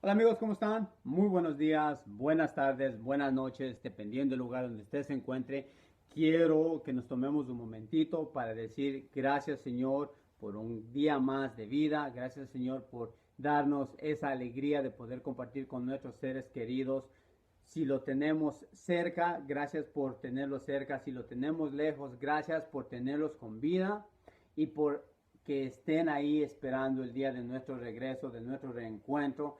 Hola amigos, ¿cómo están? Muy buenos días, buenas tardes, buenas noches, dependiendo del lugar donde usted se encuentre. Quiero que nos tomemos un momentito para decir gracias Señor por un día más de vida, gracias Señor por darnos esa alegría de poder compartir con nuestros seres queridos. Si lo tenemos cerca, gracias por tenerlos cerca. Si lo tenemos lejos, gracias por tenerlos con vida y por que estén ahí esperando el día de nuestro regreso, de nuestro reencuentro,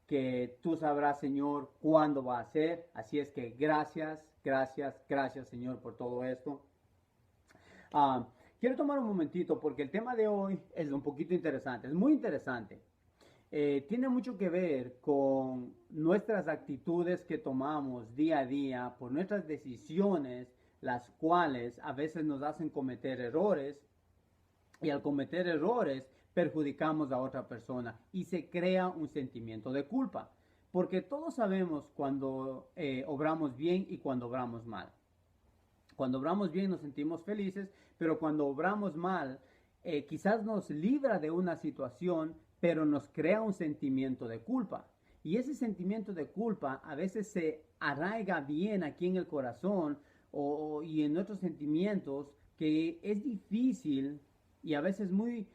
que tú sabrás, Señor, cuándo va a ser. Así es que gracias, gracias, gracias, Señor, por todo esto. Ah, Quiero tomar un momentito porque el tema de hoy es un poquito interesante, es muy interesante. Tiene mucho que ver con nuestras actitudes que tomamos día a día, por nuestras decisiones, las cuales a veces nos hacen cometer errores y al cometer errores perjudicamos a otra persona y se crea un sentimiento de culpa. Porque todos sabemos cuando obramos bien y cuando obramos mal. Cuando obramos bien nos sentimos felices, pero cuando obramos mal, quizás nos libra de una situación, pero nos crea un sentimiento de culpa. Y ese sentimiento de culpa a veces se arraiga bien aquí en el corazón y en nuestros sentimientos, que es difícil y a veces muy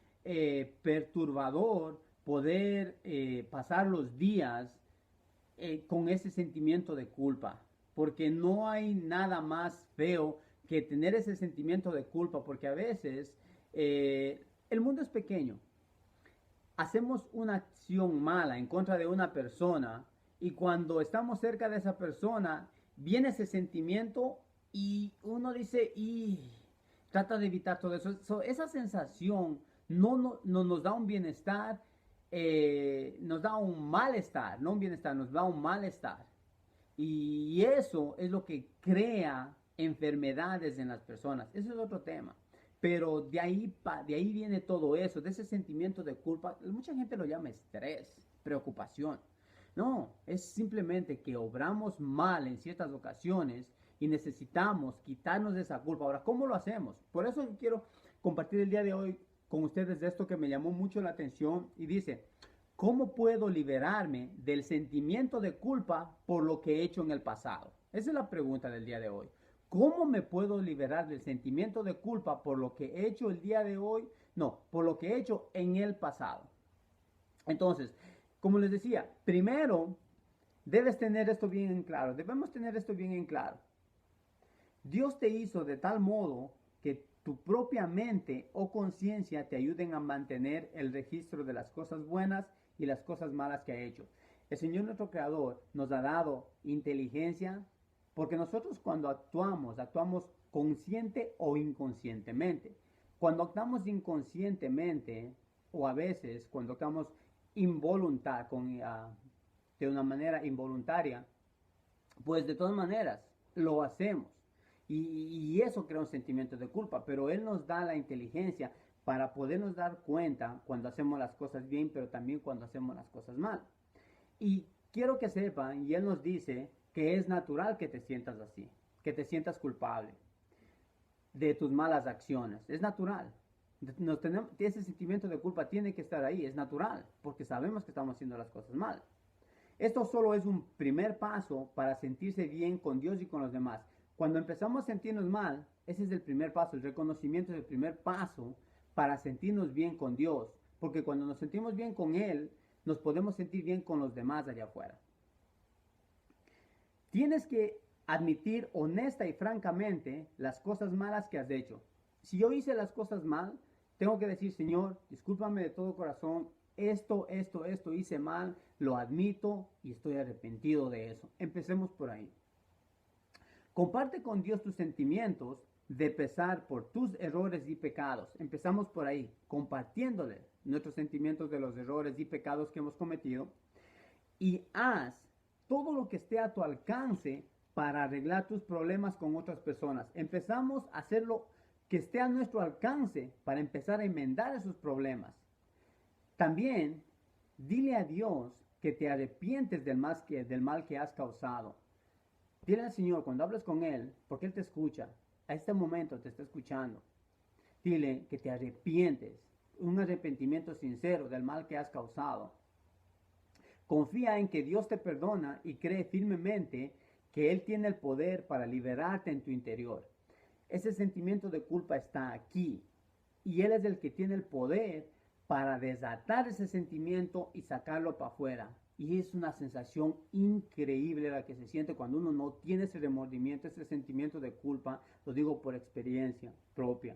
perturbador poder pasar los días con ese sentimiento de culpa, porque no hay nada más feo que tener ese sentimiento de culpa, porque a veces el mundo es pequeño, hacemos una acción mala en contra de una persona y cuando estamos cerca de esa persona viene ese sentimiento y uno dice y trata de evitar todo eso. Esa sensación no nos da un bienestar, nos da un malestar, no un bienestar, nos da un malestar. Y eso es lo que crea enfermedades en las personas. Ese es otro tema. Pero de ahí viene todo eso, de ese sentimiento de culpa. Mucha gente lo llama estrés, preocupación. No, es simplemente que obramos mal en ciertas ocasiones y necesitamos quitarnos de esa culpa. Ahora, ¿cómo lo hacemos? Por eso quiero compartir el día de hoy con ustedes esto que me llamó mucho la atención y dice, ¿cómo puedo liberarme del sentimiento de culpa por lo que he hecho en el pasado? Esa es la pregunta del día de hoy. ¿Cómo me puedo liberar del sentimiento de culpa por lo que he hecho el día de hoy? No, por lo que he hecho en el pasado. Entonces, como les decía, primero debes tener esto bien en claro. Debemos tener esto bien en claro. Dios te hizo de tal modo que tu propia mente o conciencia te ayuden a mantener el registro de las cosas buenas y las cosas malas que ha hecho. El Señor nuestro Creador nos ha dado inteligencia porque nosotros cuando actuamos consciente o inconscientemente. Cuando actuamos inconscientemente o a veces cuando actuamos de una manera involuntaria, pues de todas maneras lo hacemos. Y eso crea un sentimiento de culpa, pero Él nos da la inteligencia para podernos dar cuenta cuando hacemos las cosas bien, pero también cuando hacemos las cosas mal. Y quiero que sepan, y Él nos dice que es natural que te sientas así, que te sientas culpable de tus malas acciones. Es natural. Ese sentimiento de culpa tiene que estar ahí, es natural, porque sabemos que estamos haciendo las cosas mal. Esto solo es un primer paso para sentirse bien con Dios y con los demás. Cuando empezamos a sentirnos mal, ese es el primer paso, el reconocimiento es el primer paso para sentirnos bien con Dios, porque cuando nos sentimos bien con Él, nos podemos sentir bien con los demás allá afuera. Tienes que admitir honesta y francamente las cosas malas que has hecho. Si yo hice las cosas mal, tengo que decir, Señor, discúlpame de todo corazón, esto hice mal, lo admito y estoy arrepentido de eso. Empecemos por ahí. Comparte con Dios tus sentimientos de pesar por tus errores y pecados. Empezamos por ahí, compartiéndole nuestros sentimientos de los errores y pecados que hemos cometido. Y haz todo lo que esté a tu alcance para arreglar tus problemas con otras personas. Empezamos a hacerlo que esté a nuestro alcance para empezar a enmendar esos problemas. También dile a Dios que te arrepientes del mal que has causado. Dile al Señor cuando hables con Él, porque Él te escucha, a este momento te está escuchando. Dile que te arrepientes, un arrepentimiento sincero del mal que has causado. Confía en que Dios te perdona y cree firmemente que Él tiene el poder para liberarte en tu interior. Ese sentimiento de culpa está aquí y Él es el que tiene el poder para desatar ese sentimiento y sacarlo para afuera. Y es una sensación increíble la que se siente cuando uno no tiene ese remordimiento, ese sentimiento de culpa. Lo digo por experiencia propia.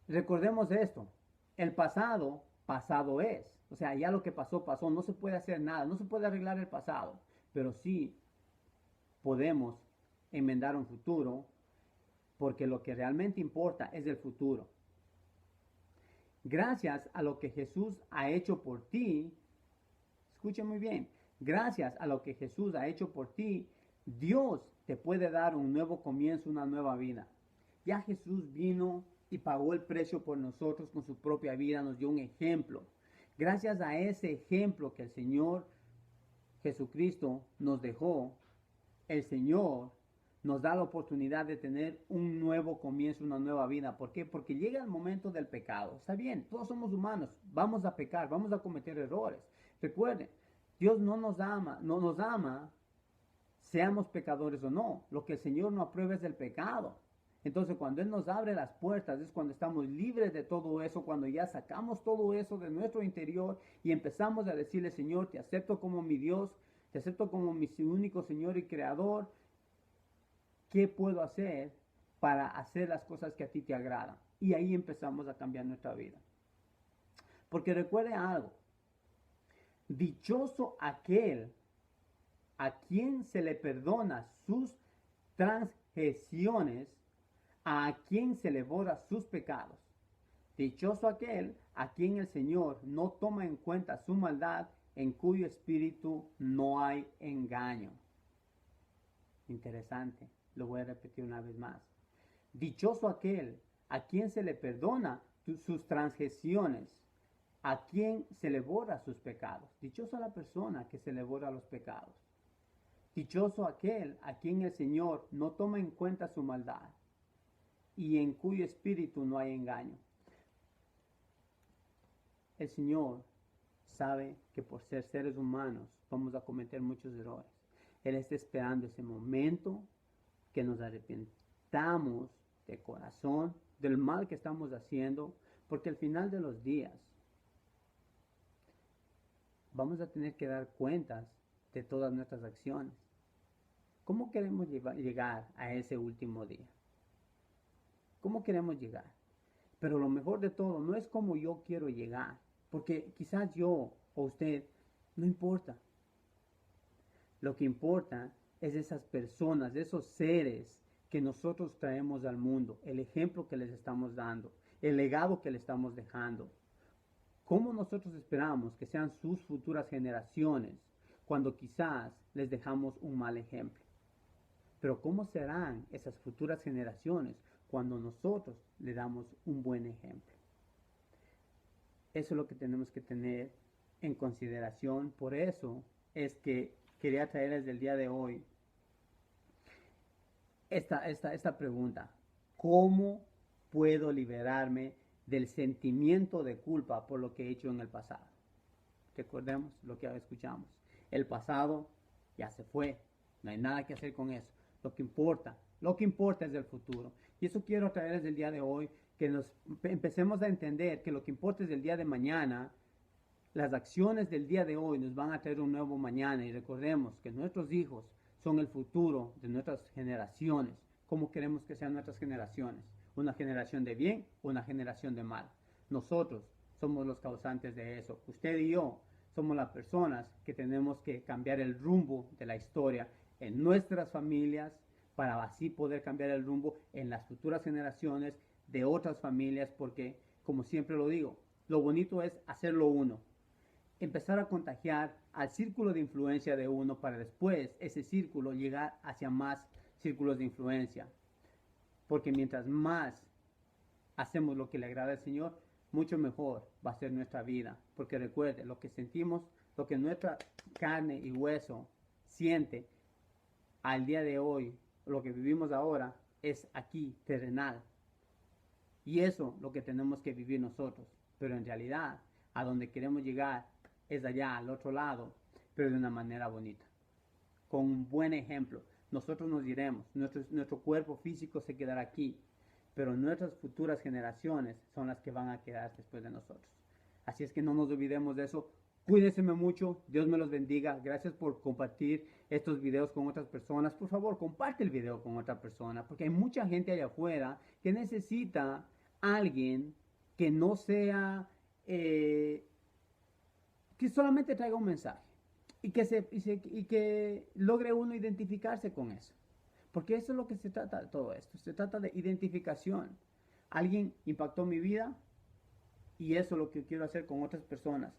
Recordemos esto, el pasado, pasado es. O sea, ya lo que pasó, pasó. No se puede hacer nada, no se puede arreglar el pasado. Pero sí podemos enmendar un futuro, porque lo que realmente importa es el futuro. Gracias a lo que Jesús ha hecho por ti, escucha muy bien, gracias a lo que Jesús ha hecho por ti, Dios te puede dar un nuevo comienzo, una nueva vida. Ya Jesús vino y pagó el precio por nosotros con su propia vida, nos dio un ejemplo. Gracias a ese ejemplo que el Señor Jesucristo nos dejó, el Señor nos da la oportunidad de tener un nuevo comienzo, una nueva vida. ¿Por qué? Porque llega el momento del pecado. Está bien, todos somos humanos, vamos a pecar, vamos a cometer errores. Recuerden, Dios no nos ama, seamos pecadores o no. Lo que el Señor no aprueba es el pecado. Entonces, cuando Él nos abre las puertas, es cuando estamos libres de todo eso, cuando ya sacamos todo eso de nuestro interior y empezamos a decirle, Señor, te acepto como mi Dios, te acepto como mi único Señor y Creador. ¿Qué puedo hacer para hacer las cosas que a ti te agradan? Y ahí empezamos a cambiar nuestra vida. Porque recuerde algo, dichoso aquel a quien se le perdona sus transgresiones, a quien se le borra sus pecados. Dichoso aquel a quien el Señor no toma en cuenta su maldad, en cuyo espíritu no hay engaño. Interesante, lo voy a repetir una vez más. Dichoso aquel a quien se le perdona sus transgresiones, a quien se le borra sus pecados. Dichosa la persona que se le borra los pecados. Dichoso aquel a quien el Señor no toma en cuenta su maldad y en cuyo espíritu no hay engaño. El Señor sabe que por ser seres humanos vamos a cometer muchos errores. Él está esperando ese momento que nos arrepentamos de corazón del mal que estamos haciendo, porque al final de los días vamos a tener que dar cuentas de todas nuestras acciones. ¿Cómo queremos llegar a ese último día? ¿Cómo queremos llegar? Pero lo mejor de todo no es como yo quiero llegar, porque quizás yo o usted, no importa. Lo que importa es esas personas, esos seres que nosotros traemos al mundo, el ejemplo que les estamos dando, el legado que le estamos dejando. ¿Cómo nosotros esperamos que sean sus futuras generaciones cuando quizás les dejamos un mal ejemplo? Pero ¿cómo serán esas futuras generaciones cuando nosotros le damos un buen ejemplo? Eso es lo que tenemos que tener en consideración. Por eso es que quería traerles el día de hoy esta pregunta. ¿Cómo puedo liberarme del sentimiento de culpa por lo que he hecho en el pasado? Recordemos lo que escuchamos. El pasado ya se fue. No hay nada que hacer con eso. Lo que importa es el futuro. Y eso quiero traerles el día de hoy, que nos empecemos a entender que lo que importa es el día de mañana. Las acciones del día de hoy nos van a traer un nuevo mañana, y recordemos que nuestros hijos son el futuro de nuestras generaciones. ¿Cómo queremos que sean nuestras generaciones? ¿Una generación de bien o una generación de mal? Nosotros somos los causantes de eso. Usted y yo somos las personas que tenemos que cambiar el rumbo de la historia en nuestras familias, para así poder cambiar el rumbo en las futuras generaciones de otras familias, porque, como siempre lo digo, lo bonito es hacerlo uno. Empezar a contagiar al círculo de influencia de uno, para después ese círculo llegar hacia más círculos de influencia. Porque mientras más hacemos lo que le agrada al Señor, mucho mejor va a ser nuestra vida. Porque recuerde, lo que sentimos, lo que nuestra carne y hueso siente al día de hoy, lo que vivimos ahora, es aquí, terrenal. Y eso lo que tenemos que vivir nosotros. Pero en realidad, a donde queremos llegar es allá, al otro lado, pero de una manera bonita, con un buen ejemplo. Nosotros nos iremos, nuestro cuerpo físico se quedará aquí, pero nuestras futuras generaciones son las que van a quedar después de nosotros. Así es que no nos olvidemos de eso. Cuídense mucho, Dios me los bendiga. Gracias por compartir estos videos con otras personas. Por favor, comparte el video con otra persona, porque hay mucha gente allá afuera que necesita a alguien que no sea, que solamente traiga un mensaje y que logre uno identificarse con eso. Porque eso es lo que se trata de todo esto. Se trata de identificación. Alguien impactó mi vida y eso es lo que quiero hacer con otras personas.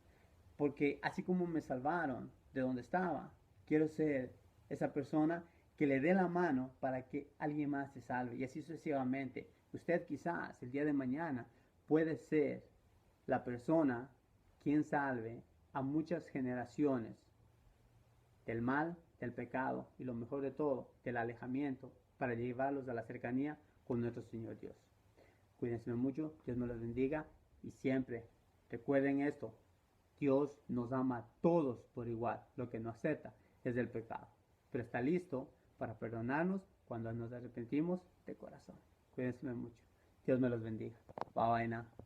Porque así como me salvaron de donde estaba, quiero ser esa persona que le dé la mano para que alguien más se salve. Y así sucesivamente. Usted quizás el día de mañana puede ser la persona quien salve a muchas generaciones del mal, del pecado y lo mejor de todo, del alejamiento, para llevarlos a la cercanía con nuestro Señor Dios. Cuídense mucho, Dios nos los bendiga y siempre recuerden esto, Dios nos ama a todos por igual, lo que no acepta es el pecado, pero está listo para perdonarnos cuando nos arrepentimos de corazón. Cuídense mucho, Dios me los bendiga. Bye bye now.